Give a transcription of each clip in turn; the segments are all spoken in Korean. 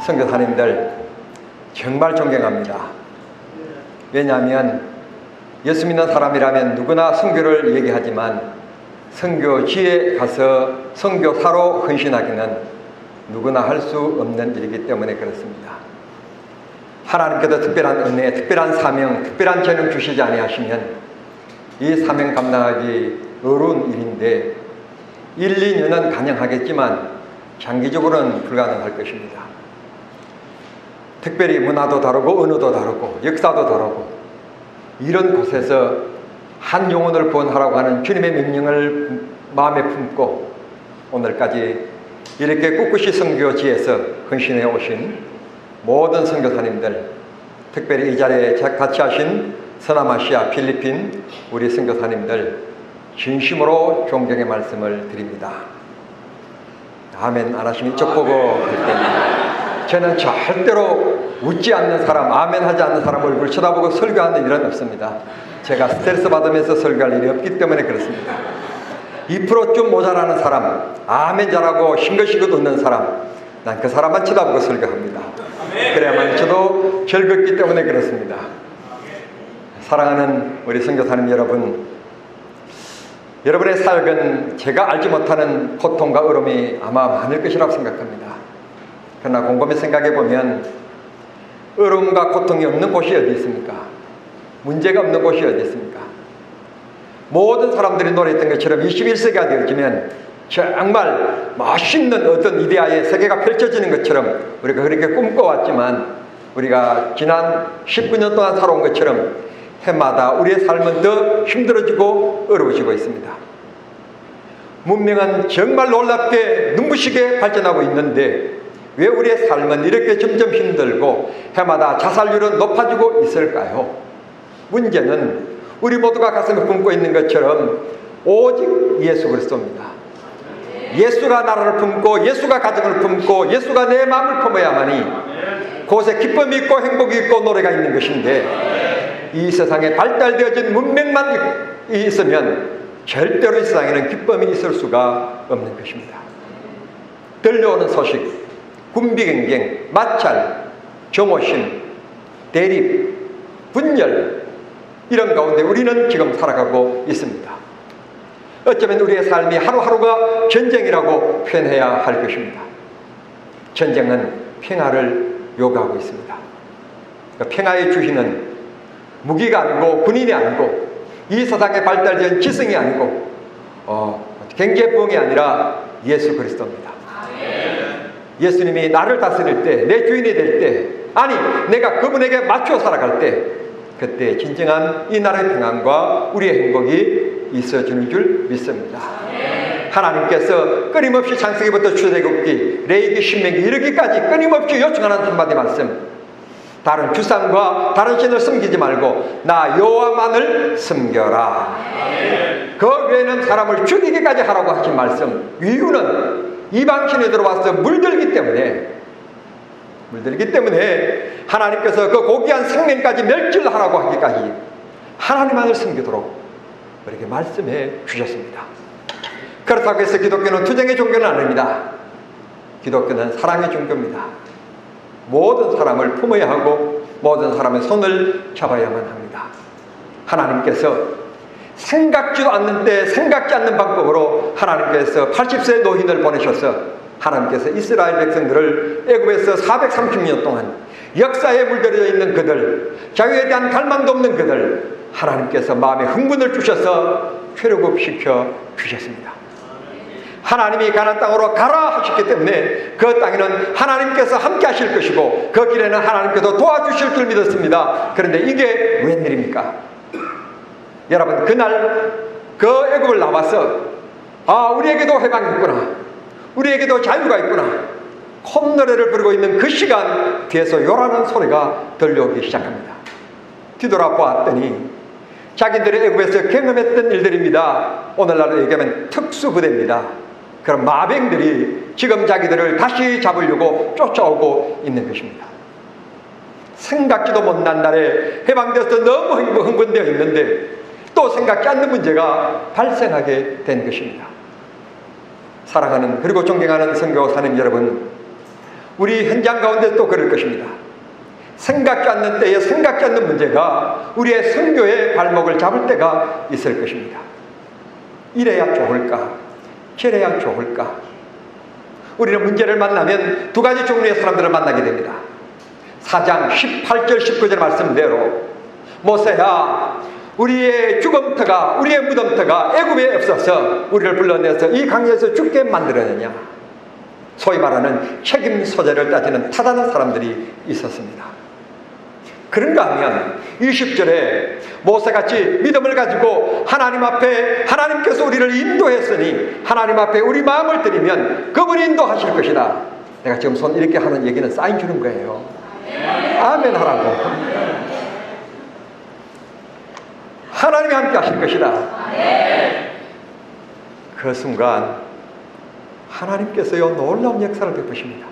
선교사님들 정말 존경합니다. 왜냐하면 예수 믿는 사람이라면 누구나 선교를 얘기하지만 선교지에 가서 선교사로 헌신하기는 누구나 할 수 없는 일이기 때문에 그렇습니다. 하나님께서 특별한 은혜, 특별한 사명, 특별한 재능 주시지 아니하시면 이 사명 감당하기 어려운 일인데 1, 2년은 가능하겠지만 장기적으로는 불가능할 것입니다. 특별히 문화도 다르고 언어도 다르고 역사도 다르고 이런 곳에서 한 영혼을 구원하라고 하는 주님의 명령을 마음에 품고 오늘까지 이렇게 꿋꿋이 선교지에서 헌신해 오신 모든 선교사님들, 특별히 이 자리에 같이 하신 서남아시아, 필리핀 우리 선교사님들 진심으로 존경의 말씀을 드립니다. 아멘 안 하시면 이쪽 보고 할 때입니다. 저는 절대로 웃지 않는 사람, 아멘 하지 않는 사람 얼굴 쳐다보고 설교하는 일은 없습니다. 제가 스트레스 받으면서 설교할 일이 없기 때문에 그렇습니다. 2% 좀 모자라는 사람, 아멘 잘하고 싱긋싱긋 웃는 사람, 난 그 사람만 쳐다보고 설교합니다. 그래야만 저도 즐겁기 때문에 그렇습니다. 사랑하는 우리 선교사님 여러분, 여러분의 사역은 제가 알지 못하는 고통과 어려움이 아마 많을 것이라고 생각합니다. 그러나 곰곰이 생각해 보면 어려움과 고통이 없는 곳이 어디 있습니까? 문제가 없는 곳이 어디 있습니까? 모든 사람들이 노래했던 것처럼 21세기가 되어지면 정말 멋있는 어떤 이데아의 세계가 펼쳐지는 것처럼 우리가 그렇게 꿈꿔왔지만 우리가 지난 19년 동안 살아온 것처럼 해마다 우리의 삶은 더 힘들어지고 어려워지고 있습니다. 문명은 정말 놀랍게 눈부시게 발전하고 있는데 왜 우리의 삶은 이렇게 점점 힘들고 해마다 자살률은 높아지고 있을까요? 문제는 우리 모두가 가슴에 품고 있는 것처럼 오직 예수 그리스도입니다. 예수가 나라를 품고 예수가 가정을 품고 예수가 내 마음을 품어야만이 그곳에 기쁨이 있고 행복이 있고 노래가 있는 것인데 이 세상에 발달되어진 문명만 있으면 절대로 이 세상에는 기쁨이 있을 수가 없는 것입니다. 들려오는 소식, 군비경쟁, 마찰, 정오심, 대립, 분열 이런 가운데 우리는 지금 살아가고 있습니다. 어쩌면 우리의 삶이 하루하루가 전쟁이라고 표현해야 할 것입니다. 전쟁은 평화를 요구하고 있습니다. 평화의 주인은 무기가 아니고 군인이 아니고 이 세상에 발달된 지성이 아니고 경제부흥이 아니라 예수 그리스도입니다. 예수님이 나를 다스릴 때, 내 주인이 될 때, 아니 내가 그분에게 맞춰 살아갈 때 그때 진정한 이 나라의 평안과 우리의 행복이 있어지는 줄 믿습니다. 하나님께서 끊임없이 창세기부터 출애굽기, 레위기, 신명기 이르기까지 끊임없이 요청하는 한마디 말씀, 다른 주상과 다른 신을 섬기지 말고 나 여호와만을 섬겨라. 그 외에는 사람을 죽이기까지 하라고 하신 말씀, 이유는 이방신이 들어와서 물들기 때문에 하나님께서 그 고귀한 생명까지 멸절하라고 하기까지 하나님만을 섬기도록 우리에게 말씀해 주셨습니다. 그렇다고 해서 기독교는 투쟁의 종교는 아닙니다. 기독교는 사랑의 종교입니다. 모든 사람을 품어야 하고 모든 사람의 손을 잡아야만 합니다. 하나님께서 생각지도 않는 때 생각지 않는 방법으로 하나님께서 80세 노인을 보내셔서 하나님께서 이스라엘 백성들을 애굽에서 430년 동안 역사에 물들여 있는 그들, 자유에 대한 갈망도 없는 그들, 하나님께서 마음에 흥분을 주셔서 출애굽시켜 주셨습니다. 하나님이 가나안 땅으로 가라 하셨기 때문에 그 땅에는 하나님께서 함께 하실 것이고 그 길에는 하나님께서 도와주실 줄 믿었습니다. 그런데 이게 웬일입니까? 여러분, 그날 그 애굽을 나와서 우리에게도 해방이 있구나, 우리에게도 자유가 있구나 콧노래를 부르고 있는 그 시간 뒤에서 요란한 소리가 들려오기 시작합니다. 뒤돌아보았더니 자기들의 애굽에서 경험했던 일들입니다. 오늘날로 얘기하면 특수부대입니다. 그런 마병들이 지금 자기들을 다시 잡으려고 쫓아오고 있는 것입니다. 생각지도 못한 날에 해방되어서 너무 흥분되어 있는데 또 생각지 않는 문제가 발생하게 된 것입니다. 사랑하는 그리고 존경하는 선교사님 여러분, 우리 현장 가운데 또 그럴 것입니다. 생각지 않는 때에 생각지 않는 문제가 우리의 선교의 발목을 잡을 때가 있을 것입니다. 이래야 좋을까? 저래야 좋을까? 우리는 문제를 만나면 두 가지 종류의 사람들을 만나게 됩니다. 4장 18절 19절 말씀대로 모세야, 우리의 죽음터가, 우리의 무덤터가 애굽에 없어서 우리를 불러내서 이 강에서 죽게 만들었느냐. 소위 말하는 책임 소재를 따지는 타단한 사람들이 있었습니다. 그런가 하면 20절에 모세같이 믿음을 가지고 하나님 앞에, 하나님께서 우리를 인도했으니 하나님 앞에 우리 마음을 드리면 그분이 인도하실 것이다. 내가 지금 손 이렇게 하는 얘기는 사인 주는 거예요. 아멘 하라고. 하나님이 함께 하실 것이다. 그 순간 하나님께서요 놀라운 역사를 베푸십니다.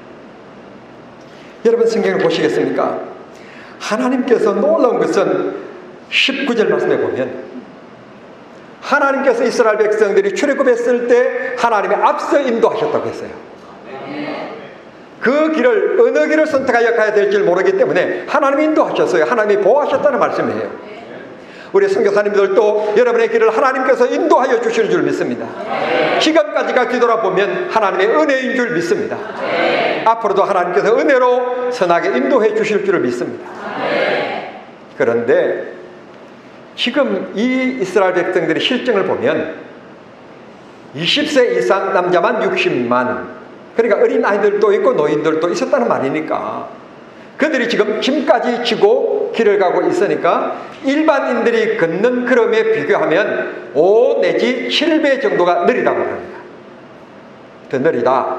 여러분 성경을 보시겠습니까? 하나님께서 놀라운 것은 19절 말씀에 보면 하나님께서 이스라엘 백성들이 출애굽했을 때 하나님이 앞서 인도하셨다고 했어요. 그 길을 어느 길을 선택하여 가야 될지 모르기 때문에 하나님이 인도하셨어요. 하나님이 보호하셨다는 말씀이에요. 우리 선교사님들도 여러분의 길을 하나님께서 인도하여 주실 줄 믿습니다. 지금까지가 뒤돌아보면 하나님의 은혜인 줄 믿습니다. 앞으로도 하나님께서 은혜로 선하게 인도해 주실 줄을 믿습니다. 그런데 지금 이 이스라엘 백성들의 실정을 보면 20세 이상 남자만 60만, 그러니까 어린 아이들도 있고 노인들도 있었다는 말이니까 그들이 지금 짐까지 지고 길을 가고 있으니까 일반인들이 걷는 걸음에 비교하면 5 내지 7배 정도가 느리다고 합니다. 더 느리다.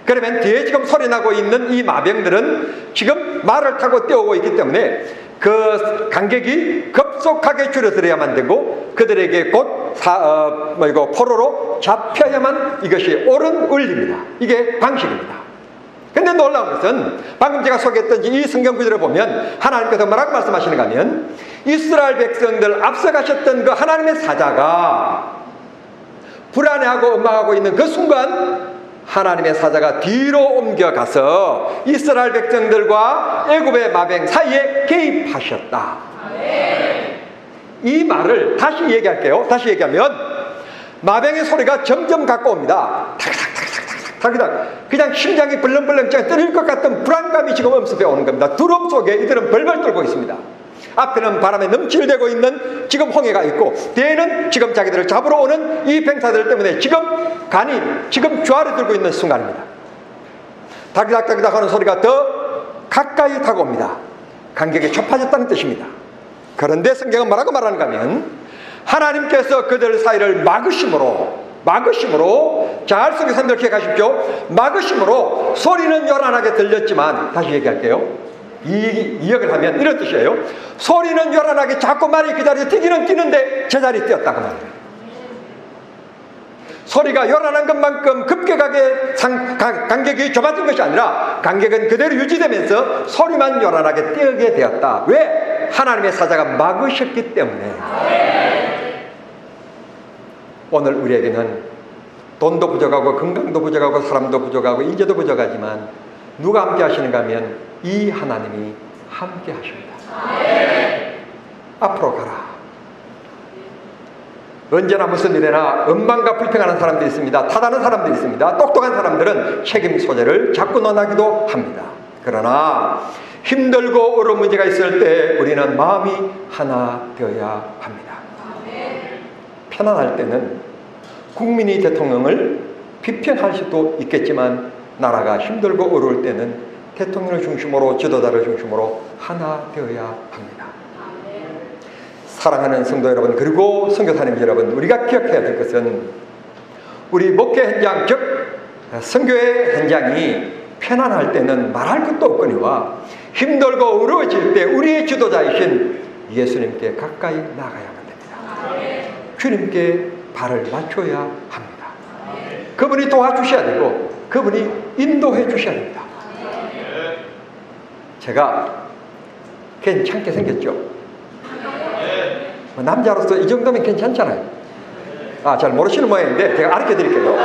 그러면 뒤에 지금 소리나고 있는 이 마병들은 지금 말을 타고 뛰어오고 있기 때문에 그 간격이 급속하게 줄어들어야만 되고 그들에게 곧 포로로 잡혀야만 이것이 옳은 원리입니다. 이게 방식입니다. 근데 놀라운 것은 방금 제가 소개했던 이 성경 구절을 보면 하나님께서 뭐라고 말씀하시는가 하면 이스라엘 백성들 앞서가셨던 그 하나님의 사자가 불안해하고 엉망하고 있는 그 순간 하나님의 사자가 뒤로 옮겨가서 이스라엘 백성들과 애굽의 마병 사이에 개입하셨다. 이 말을 다시 얘기할게요. 다시 얘기하면 마병의 소리가 점점 가까웁니다. 그냥 심장이 벌렁벌렁 떨릴 것 같은 불안감이 지금 엄습해 오는 겁니다. 두려움 속에 이들은 벌벌 떨고 있습니다. 앞에는 바람에 넘칠대고 있는 지금 홍해가 있고 뒤에는 지금 자기들을 잡으러 오는 이 병사들 때문에 지금 간이 지금 주아를 들고 있는 순간입니다. 다기닥다기닥 하는 소리가 더 가까이 다가옵니다. 간격이 좁아졌다는 뜻입니다. 그런데 성경은 뭐라고 말하는가 하면 하나님께서 그들 사이를 막으심으로 잘 성경사님들 기억하십시오. 막으심으로 소리는 요란하게 들렸지만 다시 얘기할게요. 이역을 하면 이런 뜻이에요. 소리는 요란하게 자꾸 말이 그 자리에 뛰기는 뛰는데 제자리에 뛰었다고 말해요. 소리가 요란한 것만큼 급격하게 간격이 좁아진 것이 아니라 간격은 그대로 유지되면서 소리만 요란하게 뛰게 되었다. 왜? 하나님의 사자가 막으셨기 때문에. 오늘 우리에게는 돈도 부족하고 건강도 부족하고 사람도 부족하고 인재도 부족하지만 누가 함께 하시는가 하면 이 하나님이 함께 하십니다. 앞으로 가라. 언제나 무슨 일에나 원망과 불평하는 사람들이 있습니다. 타다는 사람들이 있습니다. 똑똑한 사람들은 책임 소재를 자꾸 논하기도 합니다. 그러나 힘들고 어려운 문제가 있을 때 우리는 마음이 하나 되어야 합니다. 편안할 때는 국민이 대통령을 비평할 수도 있겠지만 나라가 힘들고 어려울 때는 대통령을 중심으로 지도자를 중심으로 하나 되어야 합니다. 사랑하는 성도 여러분, 그리고 선교사님 여러분, 우리가 기억해야 될 것은 우리 목회 현장, 즉 선교의 현장이 편안할 때는 말할 것도 없거니와 힘들고 어려워질 때 우리의 지도자이신 예수님께 가까이 나가야만 됩니다. 주님께 발을 맞춰야 합니다. 그분이 도와주셔야 되고 그분이 인도해 주셔야 됩니다. 제가 괜찮게 생겼죠? 남자로서 이 정도면 괜찮잖아요. 잘 모르시는 모양인데 제가 가르쳐 드릴게요.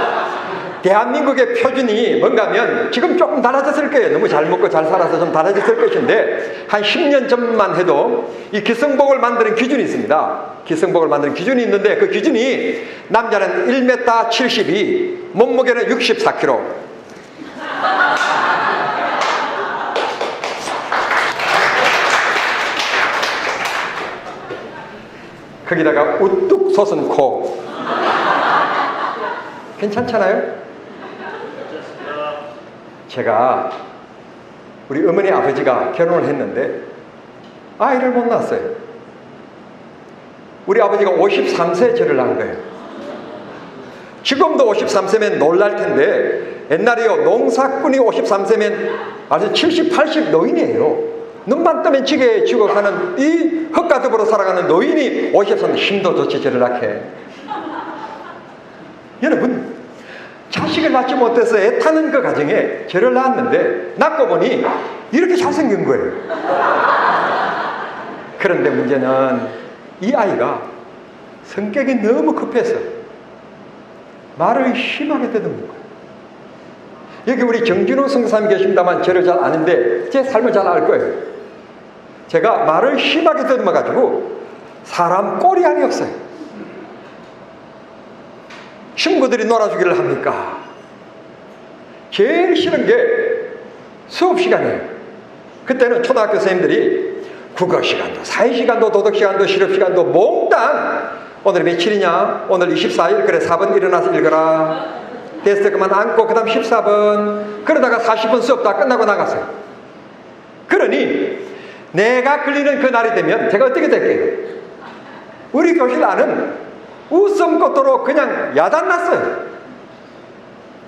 대한민국의 표준이 뭔가 하면 지금 조금 달라졌을 거예요. 너무 잘 먹고 잘 살아서 좀 달라졌을 것인데 한 10년 전만 해도 이 기성복을 만드는 기준이 있습니다. 기성복을 만드는 기준이 있는데 그 기준이 남자는 1m 72, 몸무게는 64kg. 거기다가 우뚝 솟은 코. 괜찮잖아요? 제가 우리 어머니 아버지가 결혼을 했는데 아이를 못 낳았어요. 우리 아버지가 53세에 저를 낳은 거예요. 지금도 53세면 놀랄 텐데 옛날에요, 농사꾼이 53세면 아주 70, 80 노인이에요. 눈만 뜨면 지게 지고 사는 이 헛가듭으로 살아가는 노인이 53세 힘도 좋지 저를 낳게. 여러분, 자식을 낳지 못해서 애타는 그 가정에 저를 낳았는데 낳고 보니 이렇게 잘생긴 거예요. 그런데 문제는 이 아이가 성격이 너무 급해서 말을 심하게 더듬는 거예요. 여기 우리 정진호 성사님 계십니다만 저를 잘 아는데 제 삶을 잘 알 거예요. 제가 말을 심하게 더듬어가지고 사람 꼴이 아니었어요. 친구들이 놀아주기를 합니까? 제일 싫은 게 수업 시간이에요. 그때는 초등학교 선생님들이 국어 시간도, 사회 시간도, 도덕 시간도, 실업 시간도 몽땅 오늘 며칠이냐? 오늘 24일. 그래 4번 일어나서 읽어라. 됐어. 그만 앉고 그 다음 14번. 그러다가 40분 수업 다 끝나고 나갔어요. 그러니 내가 걸리는 그 날이 되면 제가 어떻게 될게요? 우리 교실 안은 웃음꽃으로 그냥 야단났어요.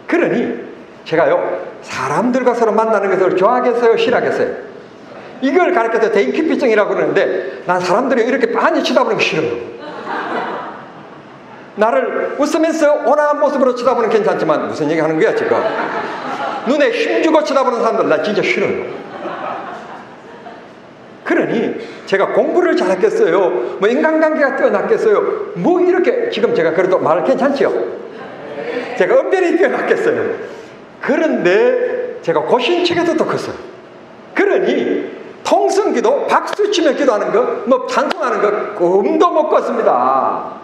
그러니 제가요, 사람들과 서로 만나는 것을 좋아하겠어요, 싫어하겠어요? 이걸 가르쳐서 대인기피증이라고 그러는데 난 사람들이 이렇게 빤히 쳐다보는 게 싫어요. 나를 웃으면서 온화한 모습으로 쳐다보는 건 괜찮지만 무슨 얘기 하는 거야 지금? 눈에 힘주고 쳐다보는 사람들 나 진짜 싫어요. 그러니 제가 공부를 잘했겠어요? 뭐 인간관계가 뛰어났겠어요? 뭐 이렇게 지금 제가 그래도 말 괜찮지요? 제가 언변이 뛰어났겠어요? 그런데 제가 고신책에도 더 컸어요. 그러니 통성기도 박수치며 기도하는 거, 뭐 찬송하는 거 꿈도 못 꿨습니다.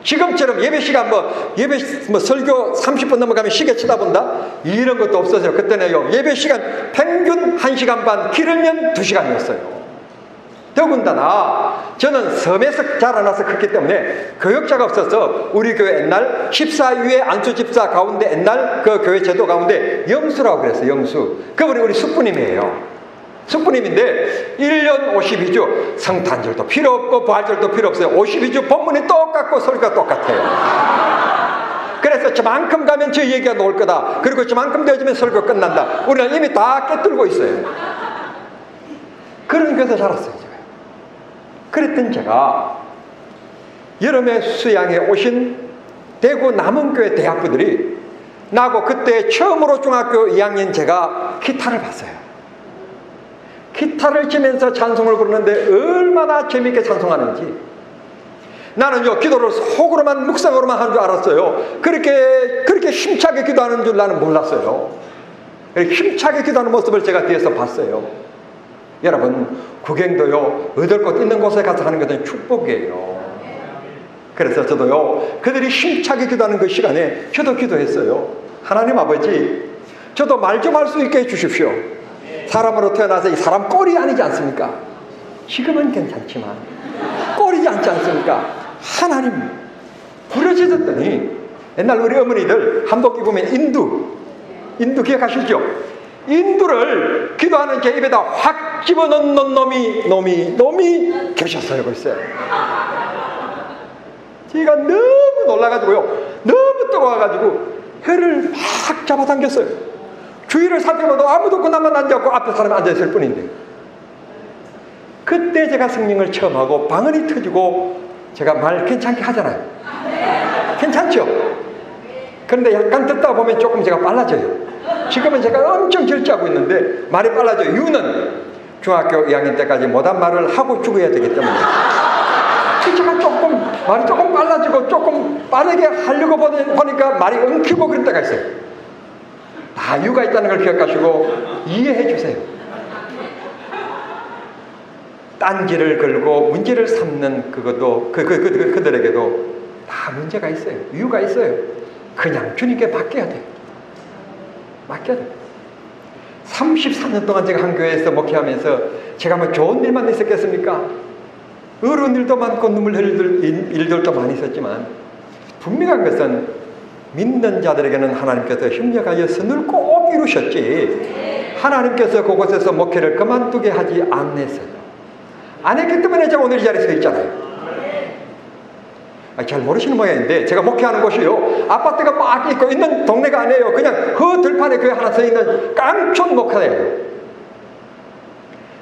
지금처럼 예배 시간 설교 30분 넘어가면 시계 쳐다본다? 이런 것도 없었어요. 그때는요, 예배 시간 평균 1시간 반, 길으면 2시간이었어요. 더군다나 저는 섬에서 자라나서 컸기 때문에 교역자가 없어서 우리 교회 옛날 집사 위에 안수 집사 가운데 옛날 그 교회 제도 가운데 영수라고 그랬어요. 영수. 그분이 우리 숙부님이에요. 숙부님인데 1년 52주 성탄절도 필요 없고 부활절도 필요 없어요. 52주 본문이 똑같고 설교가 똑같아요. 그래서 저만큼 가면 저 얘기가 나올 거다. 그리고 저만큼 되어지면 설교 끝난다. 우리는 이미 다 깨뚫고 있어요. 그런 교회에서 자랐어요. 제가. 그랬던 제가 여름에 수양에 오신 대구 남원교회 대학부들이 나고 그때 처음으로 중학교 2학년 제가 기타를 봤어요. 기타를 치면서 찬송을 부르는데 얼마나 재미있게 찬송하는지. 나는요, 기도를 속으로만 묵상으로만 하는 줄 알았어요. 그렇게 힘차게 기도하는 줄 나는 몰랐어요. 힘차게 기도하는 모습을 제가 뒤에서 봤어요. 여러분, 구경도요, 얻을 것 있는 곳에 가서 하는 것은 축복이에요. 그래서 저도요, 그들이 힘차게 기도하는 그 시간에 저도 기도했어요. 하나님 아버지, 저도 말 좀 할 수 있게 해주십시오. 사람으로 태어나서 이 사람 꼴이 아니지 않습니까? 지금은 괜찮지만 꼴이지 않지 않습니까? 하나님 부러지셨더니 옛날 우리 어머니들 한복 입으면 인두 기억하시죠? 인두를 기도하는 제 입에다 확 집어넣는 놈이 계셨어요. 글쎄 제가 너무 놀라가지고요, 너무 뜨거워가지고 혀를 막 잡아당겼어요. 주위를 살펴봐도 아무도 그나마 앉아있고 앞에 사람이 앉아있을 뿐인데, 그때 제가 성령을 처음 하고 방언이 터지고 제가 말 괜찮게 하잖아요. 괜찮죠? 그런데 약간 듣다 보면 조금 제가 빨라져요. 지금은 제가 엄청 절제하고 있는데 말이 빨라져요. 이유는 중학교 2학년 때까지 못한 말을 하고 죽어야 되기 때문에 제가 조금 말이 조금 빨라지고 조금 빠르게 하려고 보니까 말이 엉키고 그런 때가 있어요. 다 이유가 있다는 걸 기억하시고 이해해 주세요. 딴지를 걸고 문제를 삼는 그것도 그들에게도 다 문제가 있어요. 이유가 있어요. 그냥 주님께 맡겨야 돼요. 맡겨야 돼요. 34년 동안 제가 한 교회에서 목회하면서 제가 뭐 좋은 일만 있었겠습니까? 어려운 일도 많고 눈물 흘릴 일들도 많이 있었지만 분명한 것은 믿는 자들에게는 하나님께서 협력하여 선을 꼭 이루셨지 하나님께서 그곳에서 목회를 그만두게 하지 않았어요. 안 했기 때문에 제가 오늘 이 자리에 서 있잖아요. 잘 모르시는 모양인데 제가 목회하는 곳이요 아파트가 막 있고 있는 동네가 아니에요. 그냥 그 들판에 교회 하나 서 있는 깡촌 목회예요.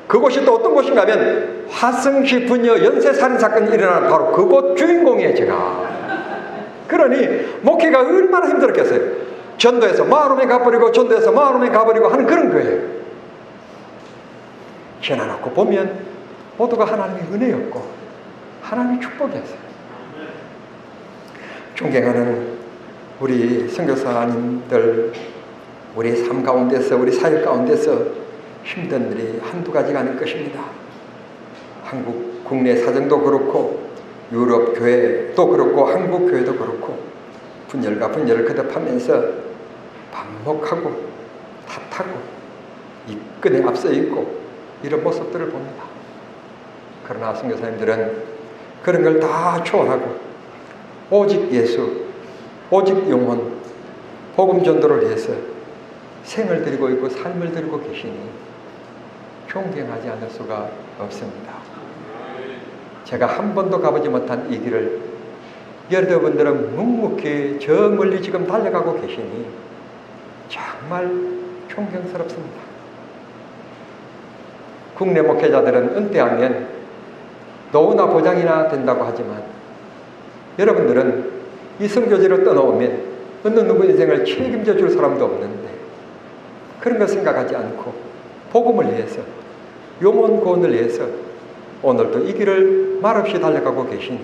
그곳이 또 어떤 곳인가 하면 화성시 분여 연쇄살인사건이 일어나는 바로 그곳 주인공이에요. 제가 그러니 목회가 얼마나 힘들었겠어요. 전도에서 마을홈에 가버리고 전도에서 마을홈에 가버리고 하는 그런 교회예요. 지나놓고 보면 모두가 하나님의 은혜였고 하나님의 축복이었어요. 존경하는 우리 선교사님들, 우리 삶 가운데서 우리 사역 가운데서 힘든 일이 한두 가지가 아닐 것입니다. 한국 국내 사정도 그렇고 유럽 교회도 그렇고 한국 교회도 그렇고 분열과 분열을 거듭하면서 반목하고 탓하고 이끈에 앞서 있고 이런 모습들을 봅니다. 그러나 선교사님들은 그런 걸 다 초월하고 오직 예수, 오직 영혼, 복음 전도를 위해서 생을 드리고 있고 삶을 드리고 계시니 존경하지 않을 수가 없습니다. 제가 한 번도 가보지 못한 이 길을 여러분들은 묵묵히 저 멀리 지금 달려가고 계시니 정말 존경스럽습니다. 국내 목회자들은 은퇴하면 노후나 보장이나 된다고 하지만 여러분들은 이 선교지를 떠나오면 어느 누구 인생을 책임져 줄 사람도 없는데 그런 걸 생각하지 않고 복음을 위해서 영혼 구원을 위해서 오늘도 이 길을 말없이 달려가고 계시니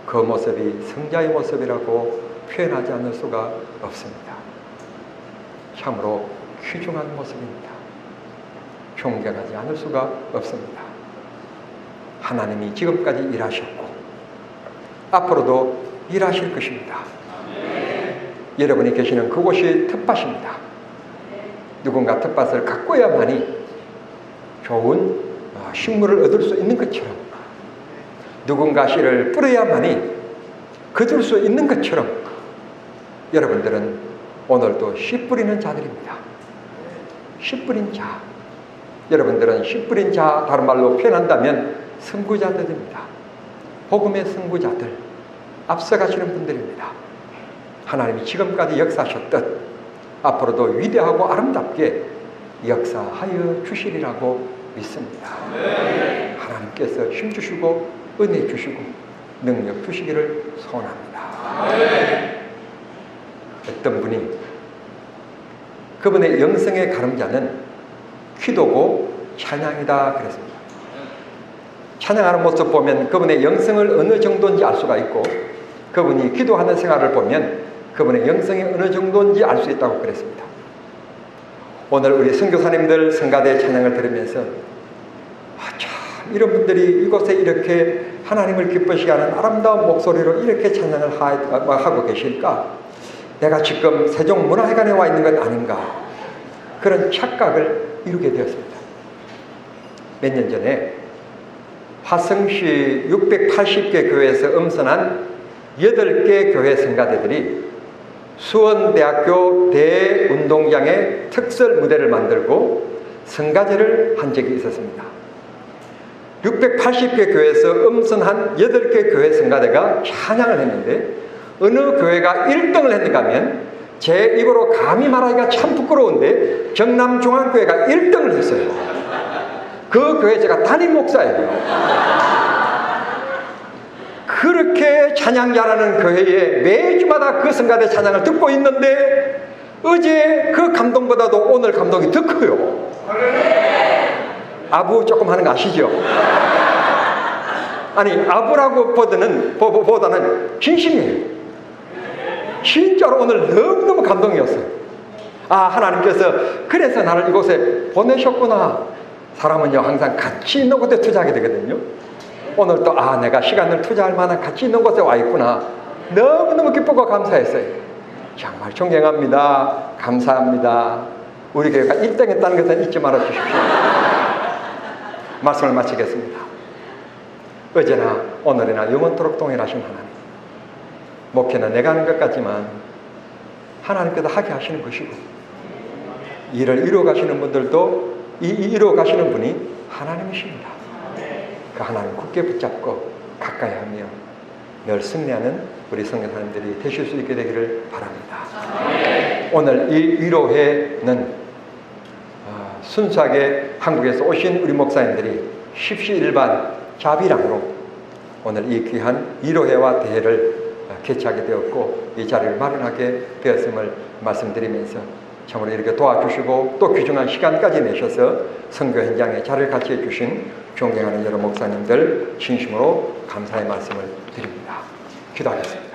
그 모습이 성자의 모습이라고 표현하지 않을 수가 없습니다. 참으로 귀중한 모습입니다. 존경하지 않을 수가 없습니다. 하나님이 지금까지 일하셨고 앞으로도 일하실 것입니다. 여러분이 계시는 그곳이 텃밭입니다. 누군가 텃밭을 가꿔야만이 좋은 식물을 얻을 수 있는 것처럼 누군가 씨를 뿌려야만이 거둘 수 있는 것처럼 여러분들은 오늘도 씨 뿌리는 자들입니다. 씨 뿌린 자. 여러분들은 씨 뿌린 자, 다른 말로 표현한다면 선구자들입니다. 복음의 선구자들, 앞서가시는 분들입니다. 하나님이 지금까지 역사하셨듯 앞으로도 위대하고 아름답게 역사하여 주시리라고 믿습니다. 네. 하나님께서 힘주시고 은혜 주시고 능력 주시기를 소원합니다. 네. 어떤 분이 그분의 영성의 가름자는 기도고 찬양이다 그랬습니다. 찬양하는 모습 보면 그분의 영성을 어느 정도인지 알 수가 있고 그분이 기도하는 생활을 보면 그분의 영성이 어느 정도인지 알 수 있다고 그랬습니다. 오늘 우리 선교사님들 성가대 찬양을 들으면서 참 이런 분들이 이곳에 이렇게 하나님을 기쁘시게 하는 아름다운 목소리로 이렇게 찬양을 하고 계실까? 내가 지금 세종문화회관에 와 있는 건 아닌가? 그런 착각을 이루게 되었습니다. 몇 년 전에 화성시 680개 교회에서 음선한 8개 교회 성가대들이 수원대학교 대운동장에 특설 무대를 만들고 성가제를 한 적이 있었습니다. 680개 교회에서 음선한 8개 교회 성가대가 찬양을 했는데 어느 교회가 1등을 했는가 하면 제 입으로 감히 말하기가 참 부끄러운데 경남중앙교회가 1등을 했어요. 그 교회 제가 담임 목사예요. 그렇게 찬양 잘하는 교회에 매주마다 그 성가대 찬양을 듣고 있는데 어제 그 감동보다도 오늘 감동이 더 커요. 아부 조금 하는 거 아시죠? 아니, 아부라고 보다는 진심이에요. 진짜로 오늘 너무너무 감동이었어요. 아, 하나님께서 그래서 나를 이곳에 보내셨구나. 사람은요, 항상 가치 있는 곳에 투자하게 되거든요. 오늘 또, 아, 내가 시간을 투자할 만한 가치 있는 곳에 와 있구나. 너무너무 기쁘고 감사했어요. 정말 존경합니다. 감사합니다. 우리 교회가 1등 했다는 것은 잊지 말아 주십시오. 말씀을 마치겠습니다. 어제나 오늘이나 영원토록 동일하신 하나님. 목회는 내가 하는 것 같지만 하나님께서 하게 하시는 것이고, 일을 이루어 가시는 분들도 이루어 가시는 분이 하나님이십니다. 그 하나님 굳게 붙잡고 가까이 하며 늘 승리하는 우리 성교사님들이 되실 수 있게 되기를 바랍니다. 오늘 이 위로회는 순수하게 한국에서 오신 우리 목사님들이 십시일반 자비랑으로 오늘 이 귀한 위로회와 대회를 개최하게 되었고, 이 자리를 마련하게 되었음을 말씀드리면서 참으로 이렇게 도와주시고 또 귀중한 시간까지 내셔서 선교 현장에 자리를 같이 해주신 존경하는 여러 목사님들 진심으로 감사의 말씀을 드립니다. 기도하겠습니다.